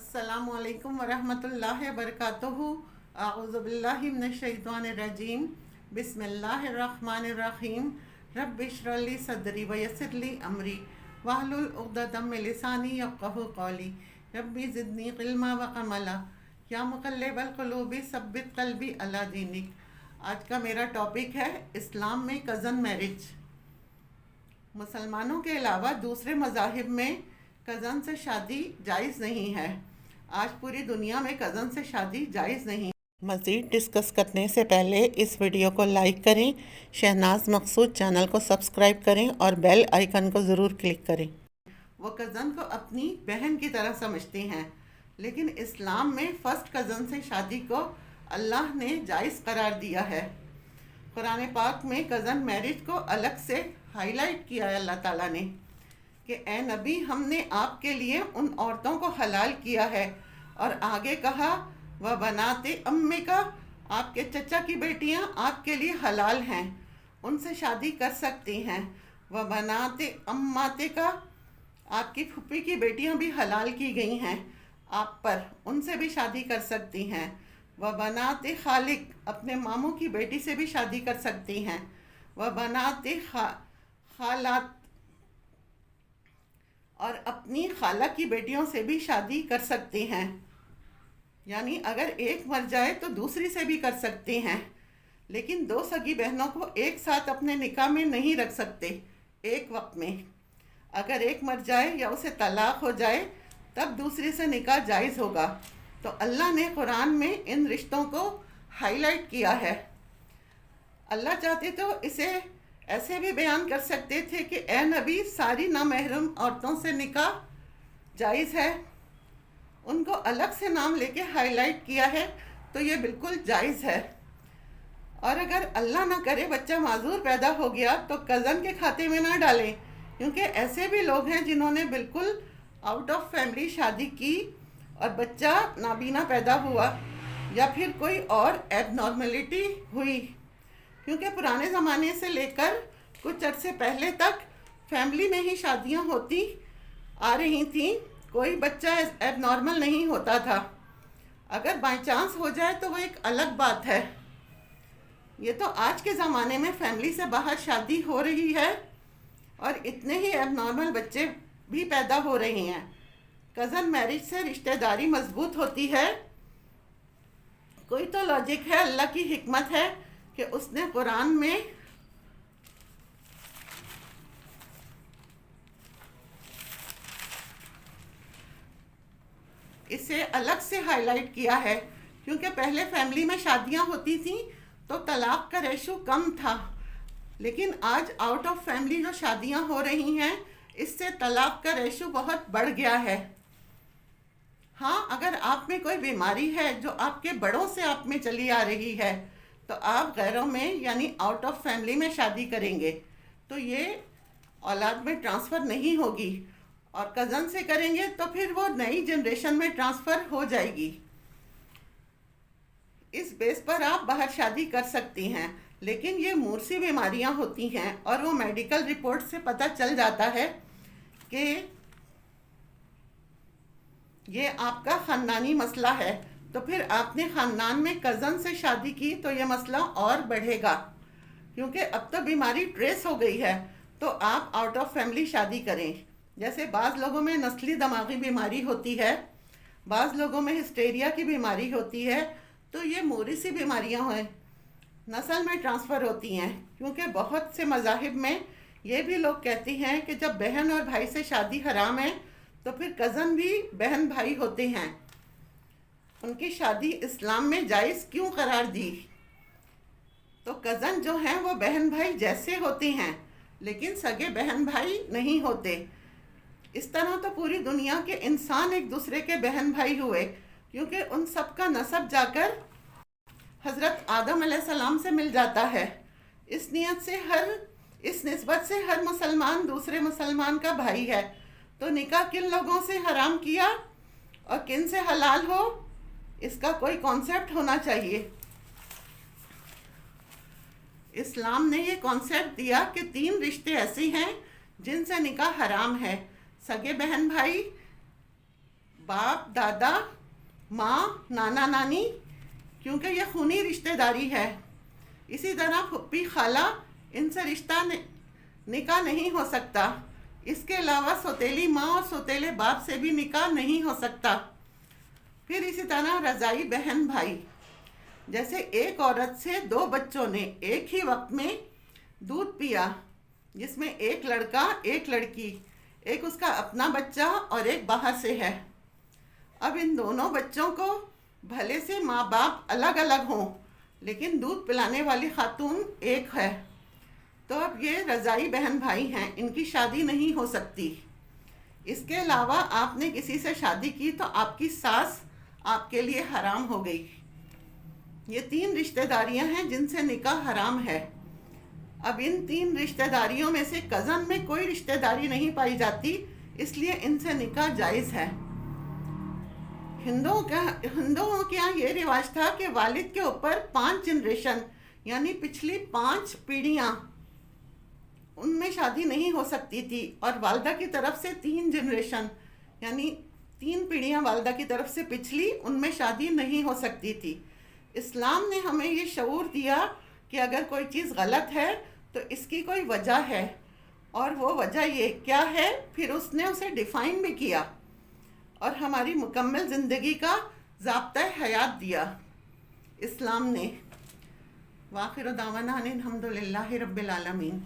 अस्सलामु अलैकुम वरहमतुल्लाहि वबरकातुहू। अऊज़ु बिल्लाहि मिनश्शैतानिर्रजीम। बिस्मिल्लाहिर्रहमानिर्रहीम। रब्बि इश्रह ली सदरी व यस्सिर ली अमरी वहलुल उक़दतम मिन लिसानी यफ़क़हू क़ौली। रब्बि ज़िदनी इल्मा व अमला या मुक़ल्लिबल क़ुलूबि सब्बित क़ल्बी अला दीनिक। आज का मेरा टॉपिक है इस्लाम में कज़न मैरिज। मुसलमानों के अलावा दूसरे मज़ाहिब में कज़न से शादी जायज़ नहीं है। आज पूरी दुनिया में कज़न से शादी जायज़ नहीं। मज़ीद डिस्कस करने से पहले इस वीडियो को लाइक करें, शहनाज मकसूद चैनल को सब्सक्राइब करें और बेल आइकन को ज़रूर क्लिक करें। वो कज़न को अपनी बहन की तरह समझते हैं, लेकिन इस्लाम में फ़र्स्ट कज़न से शादी को अल्लाह ने जायज़ करार दिया है। कुरान पाक में कज़न मैरिज को अलग से हाईलाइट किया है अल्लाह ताला ने कि ए नबी, हमने आपके लिए उन औरतों को हलाल किया है, और आगे कहा व बनाते अम्मे का, आपके चचा की बेटियां आपके लिए हलाल हैं, उनसे शादी कर सकती हैं। व बनाते अम्माते का, आपकी फूफी की बेटियां भी हलाल की गई हैं आप पर, उनसे भी शादी कर सकती हैं। व बनाते खालिक, अपने मामू की बेटी से भी शादी कर सकती हैं। व बनाते खालात, और अपनी खाला की बेटियों से भी शादी कर सकते हैं। यानी अगर एक मर जाए तो दूसरी से भी कर सकते हैं, लेकिन दो सगी बहनों को एक साथ अपने निकाह में नहीं रख सकते एक वक्त में। अगर एक मर जाए या उसे तलाक हो जाए तब दूसरी से निकाह जायज़ होगा। तो अल्लाह ने कुरान में इन रिश्तों को हाईलाइट किया है। अल्लाह चाहते तो इसे ऐसे भी बयान कर सकते थे कि ए नबी, सारी नामहरम औरतों से निकाह जायज़ है। उनको अलग से नाम लेके हाईलाइट किया है, तो ये बिल्कुल जायज़ है। और अगर अल्लाह ना करे बच्चा माजूर पैदा हो गया तो कज़न के खाते में ना डालें, क्योंकि ऐसे भी लोग हैं जिन्होंने बिल्कुल आउट ऑफ फैमिली शादी की और बच्चा नाबीना पैदा हुआ या फिर कोई और एबनॉर्मलिटी हुई। क्योंकि पुराने ज़माने से लेकर कुछ अरसे पहले तक फैमिली में ही शादियां होती आ रही थीं, कोई बच्चा एबनॉर्मल नहीं होता था। अगर बाई चांस हो जाए तो वो एक अलग बात है। ये तो आज के ज़माने में फैमिली से बाहर शादी हो रही है और इतने ही एबनॉर्मल बच्चे भी पैदा हो रहे हैं। कज़न मैरिज से रिश्तेदारी मजबूत होती है। कोई तो लॉजिक है, अल्लाह की हिकमत है कि उसने कुरान में इसे अलग से हाईलाइट किया है। क्योंकि पहले फैमिली में शादियां होती थी तो तलाक का रेशो कम था, लेकिन आज आउट ऑफ फैमिली जो शादियां हो रही हैं, इससे तलाक का रेशो बहुत बढ़ गया है। हाँ, अगर आप में कोई बीमारी है जो आपके बड़ों से आप में चली आ रही है तो आप गैरों में यानी आउट ऑफ फैमिली में शादी करेंगे तो ये औलाद में ट्रांसफ़र नहीं होगी, और कज़न से करेंगे तो फिर वो नई जनरेशन में ट्रांसफ़र हो जाएगी। इस बेस पर आप बाहर शादी कर सकती हैं, लेकिन ये मूर्सी बीमारियां होती हैं और वो मेडिकल रिपोर्ट से पता चल जाता है कि ये आपका ख़ानदानी मसला है, तो फिर आपने ख़ानदान में कज़न से शादी की तो ये मसला और बढ़ेगा। क्योंकि अब तो बीमारी ट्रेस हो गई है, तो आप आउट ऑफ फैमिली शादी करें। जैसे बाज़ लोगों में नस्ली दिमागी बीमारी होती है, बाज़ लोगों में हिस्टेरिया की बीमारी होती है, तो ये मोरिसी बीमारियां हैं, नस्ल में ट्रांसफ़र होती हैं। क्योंकि बहुत से मज़ाहिब में ये भी लोग कहते हैं कि जब बहन और भाई से शादी हराम है तो फिर कज़न भी बहन भाई होते हैं, उनकी शादी इस्लाम में जायज़ क्यों करार दी? तो कज़न जो हैं वो बहन भाई जैसे होते हैं, लेकिन सगे बहन भाई नहीं होते। इस तरह तो पूरी दुनिया के इंसान एक दूसरे के बहन भाई हुए, क्योंकि उन सब का नसब जाकर हज़रत आदम अलैहिस्सलाम से मिल जाता है। इस निस्बत से हर मुसलमान दूसरे मुसलमान का भाई है। तो निकाह किन लोगों से हराम किया और किन से हलाल हो, इसका कोई कॉन्सेप्ट होना चाहिए। इस्लाम ने ये कॉन्सेप्ट दिया कि 3 रिश्ते ऐसे हैं जिनसे निकाह हराम है। सगे बहन भाई, باپ دادا ماں نانا نانی، کیونکہ یہ خونی رشتہ داری ہے. اسی طرح پھپھی خالہ، ان سے رشتہ نکاح نہیں ہو سکتا. اس کے علاوہ سوتیلی ماں اور سوتیلے باپ سے بھی نکاح نہیں ہو سکتا. پھر اسی طرح رضائی بہن بھائی، جیسے ایک عورت سے 2 بچوں نے ایک ہی وقت میں دودھ پیا، جس میں ایک لڑکا ایک لڑکی، ایک اس کا اپنا بچہ اور ایک باہر سے ہے. اب ان دونوں بچوں کو بھلے سے ماں باپ الگ الگ ہوں، لیکن دودھ پلانے والی خاتون ایک ہے، تو اب یہ رضائی بہن بھائی ہیں، ان کی شادی نہیں ہو سکتی. اس کے علاوہ آپ نے کسی سے شادی کی تو آپ کی ساس آپ کے لیے حرام ہو گئی. یہ 3 رشتہ داریاں ہیں جن سے نکاح حرام ہے. اب ان 3 رشتہ داریوں میں سے کزن میں کوئی رشتہ داری نہیں پائی جاتی، اس لیے ان سے نکاح جائز ہے. ہندوؤں کے یہاں یہ رواج تھا کہ والد کے اوپر 5 جنریشن یعنی پچھلی 5 پیڑھیاں ان میں شادی نہیں ہو سکتی تھی، اور والدہ کی طرف سے 3 جنریشن یعنی 3 پیڑھیاں والدہ کی طرف سے پچھلی، ان میں شادی نہیں ہو سکتی تھی. اسلام نے ہمیں یہ شعور دیا کہ اگر کوئی چیز غلط ہے تو اس کی کوئی وجہ ہے، اور وہ وجہ یہ کیا ہے، پھر اس نے اسے ڈیفائن بھی کیا اور ہماری مکمل زندگی کا ضابطۂ حیات دیا اسلام نے. وآخر دعوانا ان الحمد للہ رب العالمین.